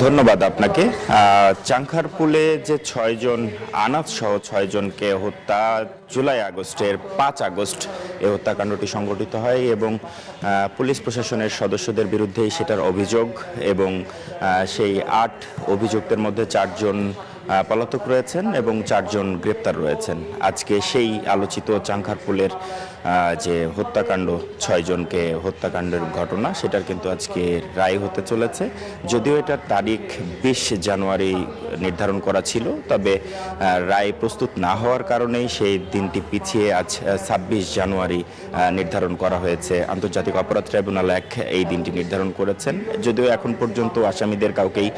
ধন্যবাদ আপনাকে। চাংখারপুলে যে ৬ জন আনাথ সহ ৬ জনকে হত্যা জুলাই আগস্টের ৫ আগস্ট এই হত্যাকাণ্ডটি সংঘটিত হয় এবং পুলিশ প্রশাসনের সদস্যদের বিরুদ্ধেই সেটার অভিযোগ এবং সেই ৮ অভিযুক্তের মধ্যে ৪ জন পলাতক রয়েছেন এবং ৪ জন গ্রেপ্তার রয়েছেন। আজকে সেই আলোচিত চাংখারপুলের যে হত্যাকাণ্ড ৬ জনকে হত্যাকাণ্ডের ঘটনা সেটার কিন্তু আজকে রায় হতে চলেছে। যদিও এটার তারিখ ২০ জানুয়ারি নির্ধারণ করা ছিল, তবে রায় প্রস্তুত না হওয়ার কারণেই সেই দিনটি পিছিয়ে আজ ২৬ জানুয়ারি নির্ধারণ করা হয়েছে। আন্তর্জাতিক অপরাধ ট্রাইব্যুনাল ১ এই দিনটি নির্ধারণ করেছেন। যদিও এখন পর্যন্ত আসামিদের কাউকেই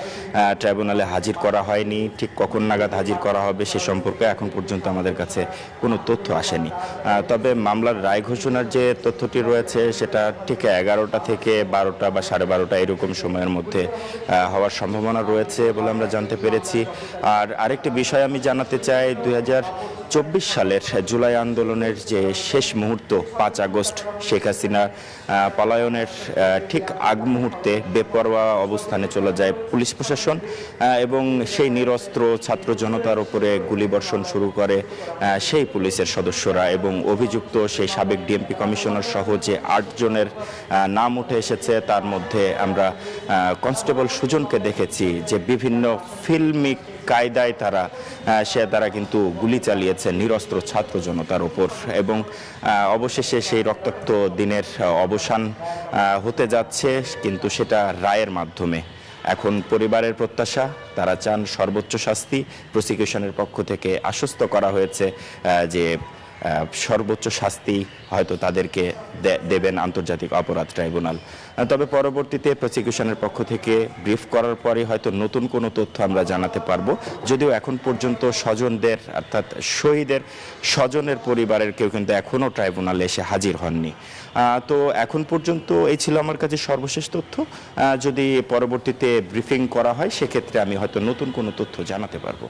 ট্রাইব্যুনালে হাজির করা হয়নি। ঠিক কখন নাগাদ হাজির করা হবে সে সম্পর্কে এখন পর্যন্ত আমাদের কাছে কোনো তথ্য আসেনি। তবে মামলার রায় ঘোষণার যে তথ্যটি রয়েছে সেটা ঠিক ১১টা থেকে ১২টা বা ১২:৩০ এরকম সময়ের মধ্যে হওয়ার সম্ভাবনা রয়েছে বলে আমরা জানতে পেরেছি। আর আরেকটি বিষয় আমি জানাতে চাই, ২০২৪ সালের জুলাই আন্দোলনের যে শেষ মুহূর্ত ৫ আগস্ট শেখ হাসিনা পলায়নের ঠিক আগ মুহূর্তে বেপরোয়া অবস্থানে চলে যায় পুলিশ প্রশাসন এবং সেই নিরস্ত্র ছাত্র জনতার উপরে গুলিবর্ষণ শুরু করে সেই পুলিশের সদস্যরা এবং অভিযুক্ত সেই সাবেক ডিএমপি কমিশনার সহ যে ৮ জনের নাম উঠে এসেছে তার মধ্যে আমরা কনস্টেবল সুজনকে দেখেছি যে বিভিন্ন ফিল্মিক কায়দায় তারা কিন্তু গুলি চালিয়েছে নিরস্ত্র ছাত্র জনতার উপর এবং অবশেষে সেই রক্তাক্ত দিনের অবসান হতে যাচ্ছে, কিন্তু সেটা রায়ের মাধ্যমে। এখন পরিবারের প্রত্যাশা, তারা চান সর্বোচ্চ শাস্তি। প্রসিকিউশনের পক্ষ থেকে আশ্বস্ত করা হয়েছে যে সর্বোচ্চ শাস্তি হয়তো তাদেরকে দেবেন আন্তর্জাতিক অপরাধ ট্রাইব্যুনাল। তবে পরবর্তীতে প্রসিকিউশনের পক্ষ থেকে ব্রিফ করার পরে হয়তো নতুন কোনো তথ্য আমরা জানাতে পারবো। যদিও এখন পর্যন্ত স্বজনদের অর্থাৎ শহীদের স্বজনের পরিবারের কেউ কিন্তু এখনও ট্রাইব্যুনালে এসে হাজির হননি। তো এখন পর্যন্ত এই ছিল আমার কাছে সর্বশেষ তথ্য। যদি পরবর্তীতে ব্রিফিং করা হয় সেক্ষেত্রে আমি হয়তো নতুন কোনো তথ্য জানাতে পারবো।